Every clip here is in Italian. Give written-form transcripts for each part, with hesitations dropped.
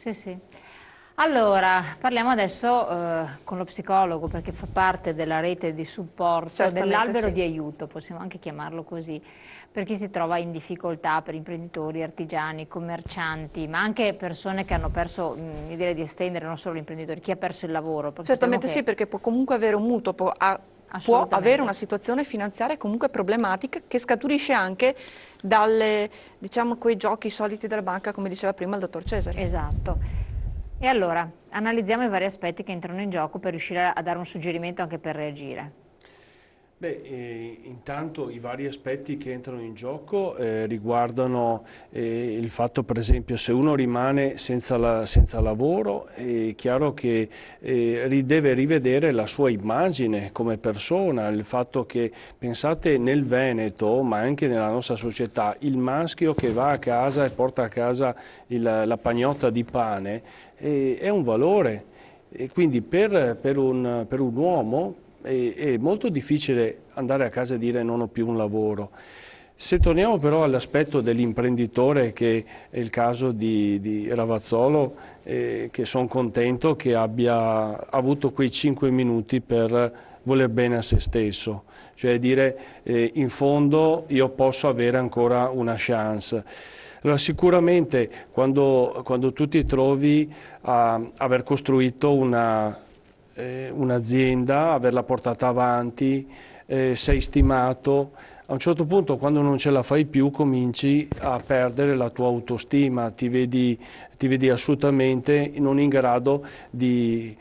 Sì, sì. Allora, parliamo adesso con lo psicologo perché fa parte della rete di supporto, Certamente dell'albero sì. di aiuto, possiamo anche chiamarlo così, per chi si trova in difficoltà, per imprenditori, artigiani, commercianti, ma anche persone che hanno perso, io direi di estendere non solo gli imprenditori, chi ha perso il lavoro, perché sappiamo Certamente sì, che perché può comunque avere un mutuo, può avere assolutamente. una situazione finanziaria comunque problematica che scaturisce anche dalle, diciamo, quei giochi soliti della banca, come diceva prima il dottor Cesari. Esatto. E allora, analizziamo i vari aspetti che entrano in gioco per riuscire a dare un suggerimento anche per reagire. Beh, intanto i vari aspetti che entrano in gioco riguardano il fatto, per esempio, se uno rimane senza lavoro, è chiaro che deve rivedere la sua immagine come persona, il fatto che, pensate, nel Veneto, ma anche nella nostra società, il maschio che va a casa e porta a casa la pagnotta di pane è un valore. E quindi per un uomo è molto difficile andare a casa e dire non ho più un lavoro. Se torniamo però all'aspetto dell'imprenditore, che è il caso di Ravazzolo, che sono contento che abbia avuto quei 5 minuti per voler bene a se stesso, cioè dire in fondo io posso avere ancora una chance. Allora, sicuramente quando tu ti trovi a aver costruito un'azienda, averla portata avanti, sei stimato, a un certo punto quando non ce la fai più cominci a perdere la tua autostima, ti vedi assolutamente non in grado di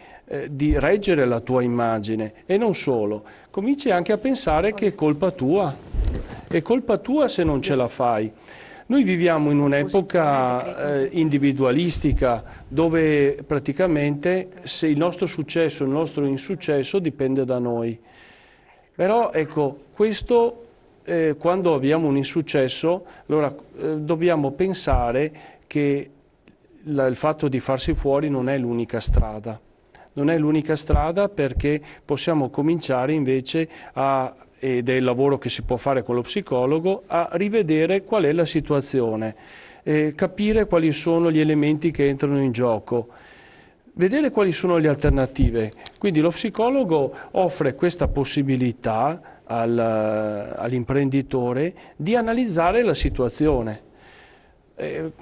reggere la tua immagine e non solo, cominci anche a pensare che è colpa tua se non ce la fai. Noi viviamo in un'epoca individualistica dove praticamente se il nostro successo o il nostro insuccesso dipende da noi. Però ecco, questo quando abbiamo un insuccesso, allora dobbiamo pensare che il fatto di farsi fuori non è l'unica strada. Non è l'unica strada perché possiamo cominciare invece ed è il lavoro che si può fare con lo psicologo, a rivedere qual è la situazione, capire quali sono gli elementi che entrano in gioco, vedere quali sono le alternative. Quindi lo psicologo offre questa possibilità all'imprenditore di analizzare la situazione.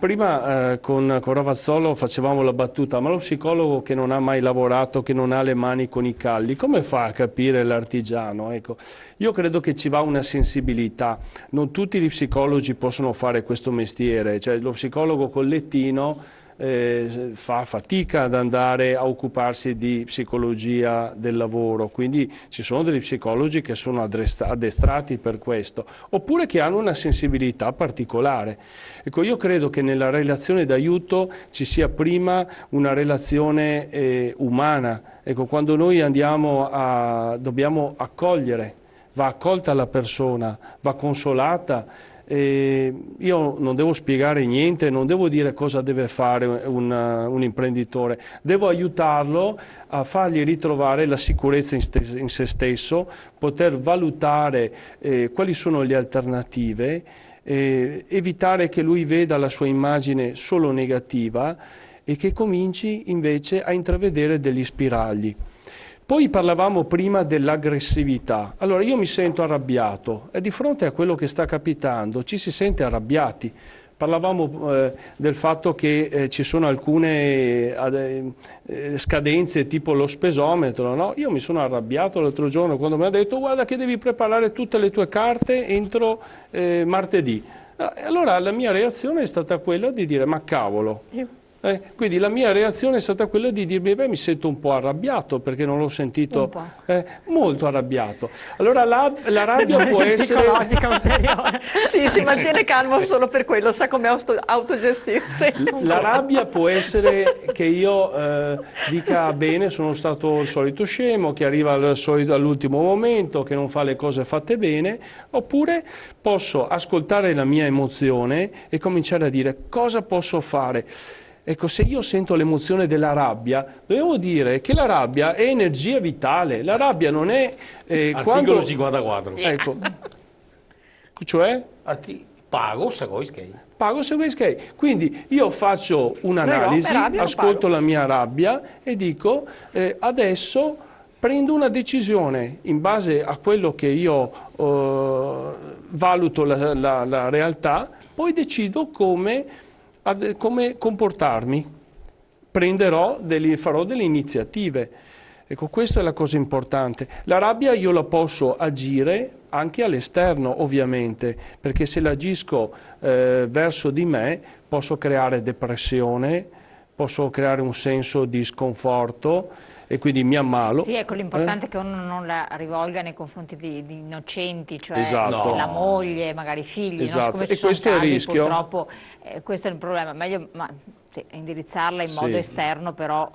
Prima con Ravazzolo facevamo la battuta, ma lo psicologo che non ha mai lavorato, che non ha le mani con i calli, come fa a capire l'artigiano? Ecco, io credo che ci va una sensibilità, non tutti gli psicologi possono fare questo mestiere, cioè lo psicologo collettino fa fatica ad andare a occuparsi di psicologia del lavoro, quindi ci sono degli psicologi che sono addestrati per questo, oppure che hanno una sensibilità particolare. Ecco, io credo che nella relazione d'aiuto ci sia prima una relazione umana. Ecco, quando noi dobbiamo accogliere, va accolta la persona, va consolata. Io non devo spiegare niente, non devo dire cosa deve fare un imprenditore, devo aiutarlo a fargli ritrovare la sicurezza in se stesso, poter valutare quali sono le alternative, evitare che lui veda la sua immagine solo negativa e che cominci invece a intravedere degli spiragli. Poi parlavamo prima dell'aggressività. Allora io mi sento arrabbiato e di fronte a quello che sta capitando ci si sente arrabbiati. Parlavamo del fatto che ci sono alcune scadenze tipo lo spesometro, no? Io mi sono arrabbiato l'altro giorno quando mi ha detto guarda che devi preparare tutte le tue carte entro martedì. Allora la mia reazione è stata quella di dire ma cavolo. Quindi la mia reazione è stata quella di dirmi, beh, mi sento un po' arrabbiato perché non l'ho sentito molto arrabbiato. Allora la rabbia può essere... psicologica ulteriore. Sì, si mantiene calmo solo per quello, sa come autogestirsi. La rabbia può essere che io dica bene, sono stato il solito scemo, che arriva all'ultimo momento, che non fa le cose fatte bene, oppure posso ascoltare la mia emozione e cominciare a dire cosa posso fare. Ecco, se io sento l'emozione della rabbia, dobbiamo dire che la rabbia è energia vitale, la rabbia non è... Articolo 54. Ecco, cioè? Pago Sagoiskei. Pago Sagoiskei. Quindi io faccio un'analisi, ascolto la mia rabbia e dico adesso prendo una decisione in base a quello che io valuto la realtà, poi decido come comportarmi, farò delle iniziative. Ecco, questa è la cosa importante. La rabbia io la posso agire anche all'esterno, ovviamente, perché se l'agisco verso di me posso creare depressione, posso creare un senso di sconforto e quindi mi ammalo. Sì, ecco, l'importante è che uno non la rivolga nei confronti di innocenti, cioè Esatto. la moglie, magari i figli, Esatto. No? Siccome ci sono questo è il casi, rischio. purtroppo questo è il problema, meglio indirizzarla in modo esterno, però...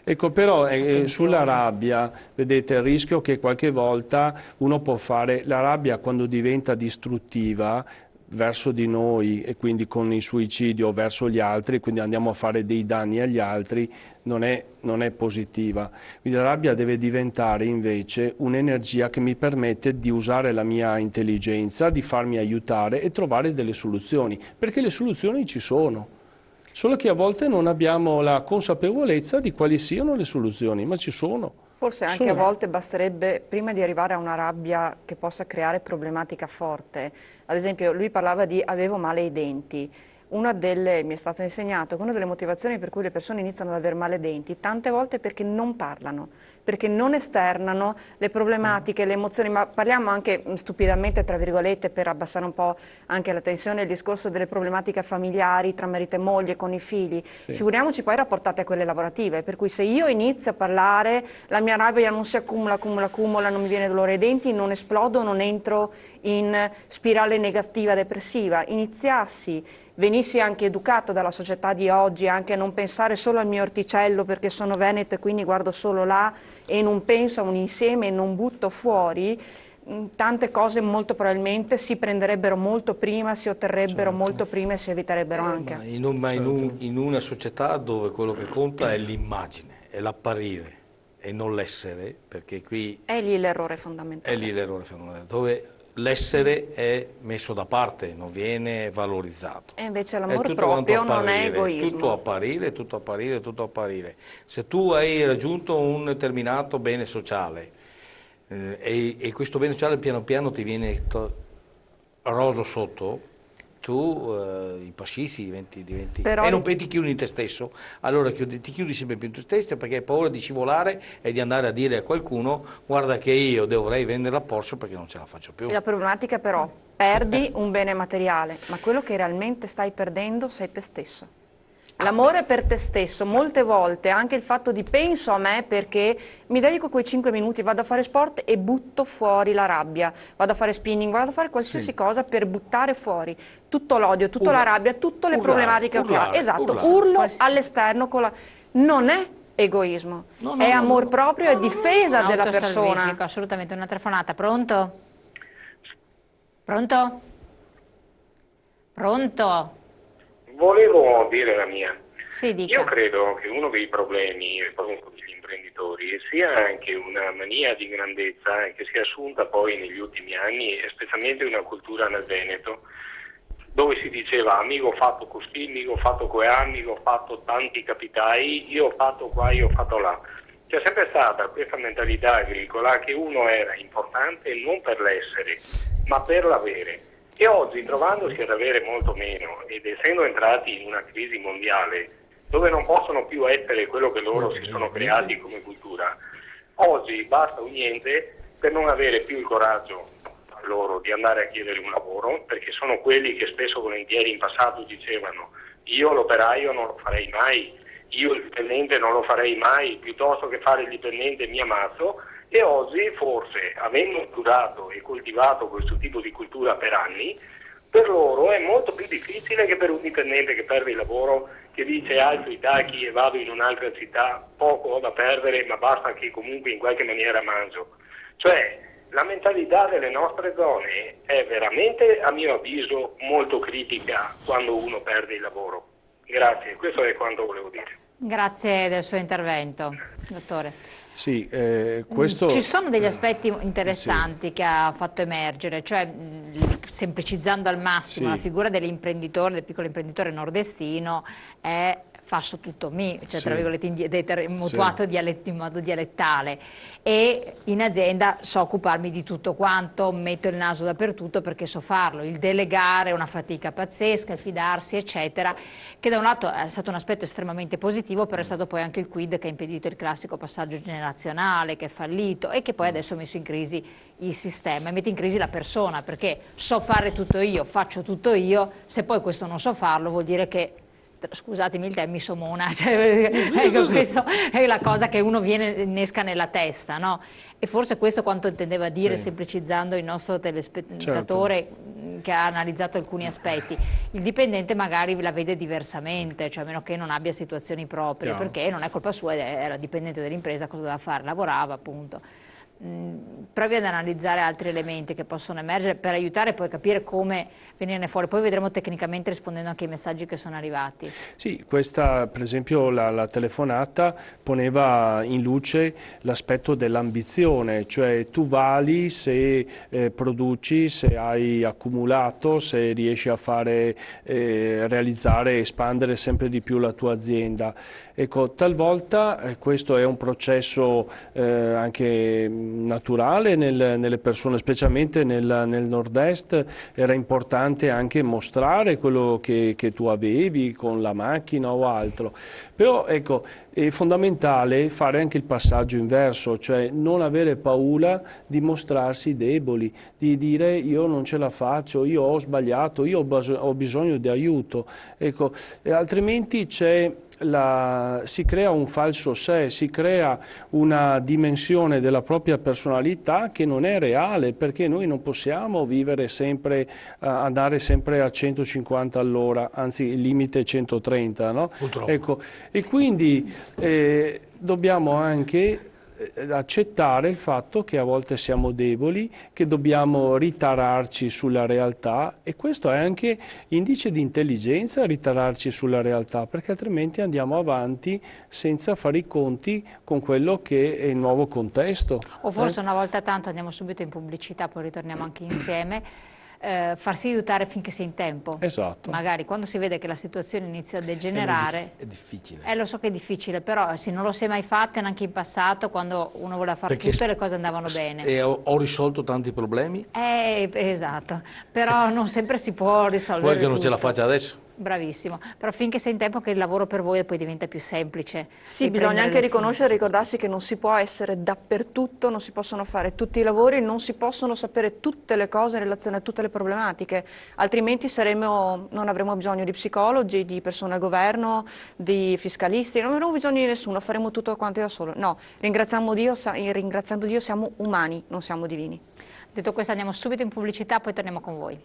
Ecco, però sulla rabbia, vedete, il rischio che qualche volta uno può fare, la rabbia quando diventa distruttiva verso di noi e quindi con il suicidio verso gli altri, quindi andiamo a fare dei danni agli altri, non è positiva. Quindi la rabbia deve diventare invece un'energia che mi permette di usare la mia intelligenza, di farmi aiutare e trovare delle soluzioni, perché le soluzioni ci sono. Solo che a volte non abbiamo la consapevolezza di quali siano le soluzioni, ma ci sono. Forse anche a volte basterebbe, prima di arrivare a una rabbia che possa creare problematica forte, ad esempio lui parlava di avevo male ai denti. Mi è stato insegnato che una delle motivazioni per cui le persone iniziano ad avere male ai denti tante volte è perché non parlano, perché non esternano le problematiche, le emozioni, ma parliamo anche stupidamente, tra virgolette, per abbassare un po' anche la tensione, il discorso delle problematiche familiari tra marito e moglie, con i figli. Sì. Figuriamoci poi rapportate a quelle lavorative, per cui se io inizio a parlare, la mia rabbia non si accumula, non mi viene dolore ai denti, non esplodo, non entro in spirale negativa depressiva. Venissi anche educato dalla società di oggi anche a non pensare solo al mio orticello perché sono veneto e quindi guardo solo là e non penso a un insieme e non butto fuori, tante cose molto probabilmente si prenderebbero molto prima, si otterrebbero molto prima e si eviterebbero anche. In una società dove quello che conta è l'immagine, è l'apparire e non l'essere, perché qui... È lì l'errore fondamentale. È lì l'errore fondamentale, dove l'essere è messo da parte, non viene valorizzato. E invece l'amor proprio non è egoismo. Tutto apparire, tutto apparire, tutto apparire. Se tu hai raggiunto un determinato bene sociale e questo bene sociale piano piano ti viene roso sotto, tu impazzisci, diventi e non ti chiudi in te stesso, allora ti chiudi sempre più in te stesso perché hai paura di scivolare e di andare a dire a qualcuno guarda che io dovrei vendere la Porsche perché non ce la faccio più. E la problematica però, perdi un bene materiale, ma quello che realmente stai perdendo sei te stesso. L'amore per te stesso, molte volte anche il fatto di penso a me perché mi dedico quei 5 minuti, vado a fare sport e butto fuori la rabbia, vado a fare spinning, vado a fare qualsiasi cosa per buttare fuori tutto l'odio, tutta la rabbia, tutte le problematiche che ho. Esatto, urlo all'esterno non è egoismo, è amor proprio, è difesa della persona. Assolutamente. Una telefonata, pronto? Pronto? Pronto? Volevo dire la mia. Sì, dica. Io credo che uno dei problemi degli imprenditori sia anche una mania di grandezza che si è assunta poi negli ultimi anni, specialmente una cultura nel Veneto, dove si diceva amico ho fatto così, amico ho fatto amico ho fatto tanti capitai, io ho fatto qua, io ho fatto là. C'è sempre stata questa mentalità agricola che uno era importante non per l'essere, ma per l'avere. E oggi, trovandosi ad avere molto meno ed essendo entrati in una crisi mondiale dove non possono più essere quello che loro si sono creati come cultura, oggi basta un niente per non avere più il coraggio loro di andare a chiedere un lavoro, perché sono quelli che spesso volentieri in passato dicevano io l'operaio non lo farei mai, io il dipendente non lo farei mai, piuttosto che fare il dipendente mi ammazzo. E oggi forse, avendo durato e coltivato questo tipo di cultura per anni, per loro è molto più difficile che per un dipendente che perde il lavoro, che dice alzo i tacchi e vado in un'altra città, poco ho da perdere ma basta che comunque in qualche maniera mangio. Cioè la mentalità delle nostre zone è veramente, a mio avviso, molto critica quando uno perde il lavoro. Grazie, questo è quanto volevo dire. Grazie del suo intervento, dottore. Sì, questo... Ci sono degli aspetti interessanti che ha fatto emergere, cioè semplicizzando al massimo la figura dell'imprenditore, del piccolo imprenditore nordestino è faccio tutto cioè tra virgolette mutuato in modo dialettale, e in azienda so occuparmi di tutto quanto, metto il naso dappertutto perché so farlo. Il delegare è una fatica pazzesca, il fidarsi eccetera, che da un lato è stato un aspetto estremamente positivo, però è stato poi anche il quid che ha impedito il classico passaggio generazionale, che è fallito e che poi adesso ha messo in crisi il sistema e mette in crisi la persona, perché so fare tutto io, faccio tutto io, se poi questo non so farlo vuol dire che, scusatemi il termine, mi somona, cioè, ecco, questa è la cosa che uno innesca nella testa, no? E forse questo quanto intendeva dire, semplicizzando il nostro telespettatore che ha analizzato alcuni aspetti. Il dipendente magari la vede diversamente, cioè a meno che non abbia situazioni proprie, perché non è colpa sua, era dipendente dell'impresa, cosa doveva fare? Lavorava, appunto. Provi ad analizzare altri elementi che possono emergere per aiutare poi a capire come venirne fuori. Poi vedremo tecnicamente, rispondendo anche ai messaggi che sono arrivati. Sì, questa per esempio la telefonata poneva in luce l'aspetto dell'ambizione, cioè tu vali se produci, se hai accumulato, se riesci a fare, realizzare, espandere sempre di più la tua azienda. Ecco, talvolta questo è un processo anche naturale nelle persone, specialmente nel nord-est. Era importante anche mostrare quello che tu avevi con la macchina o altro, però ecco, è fondamentale fare anche il passaggio inverso, cioè non avere paura di mostrarsi deboli, di dire io non ce la faccio, io ho sbagliato, io ho bisogno di aiuto, ecco, altrimenti si crea un falso sé, si crea una dimensione della propria personalità che non è reale, perché noi non possiamo vivere sempre, andare sempre a 150 all'ora, anzi il limite è 130, no? Purtroppo. Ecco, e quindi dobbiamo anche accettare il fatto che a volte siamo deboli, che dobbiamo ritararci sulla realtà, e questo è anche indice di intelligenza, ritararci sulla realtà, perché altrimenti andiamo avanti senza fare i conti con quello che è il nuovo contesto. O forse una volta tanto andiamo subito in pubblicità, poi ritorniamo anche insieme. Farsi aiutare finché sei in tempo. Esatto. Magari quando si vede che la situazione inizia a degenerare. È difficile. Lo so che è difficile, però se non lo si è mai fatto neanche in passato, quando uno voleva fare tutto e le cose andavano bene. E ho risolto tanti problemi? Esatto, però non sempre si può risolvere. Vuoi che non tutto. ce la faccia adesso? Bravissimo, però finché sei in tempo che il lavoro per voi poi diventa più semplice. Sì, bisogna anche riconoscere e ricordarsi che non si può essere dappertutto, non si possono fare tutti i lavori, non si possono sapere tutte le cose in relazione a tutte le problematiche, altrimenti non avremo bisogno di psicologi, di persone al governo, di fiscalisti, non avremo bisogno di nessuno, faremo tutto quanto da solo. No, ringraziando Dio siamo umani, non siamo divini. Detto questo andiamo subito in pubblicità, poi torniamo con voi.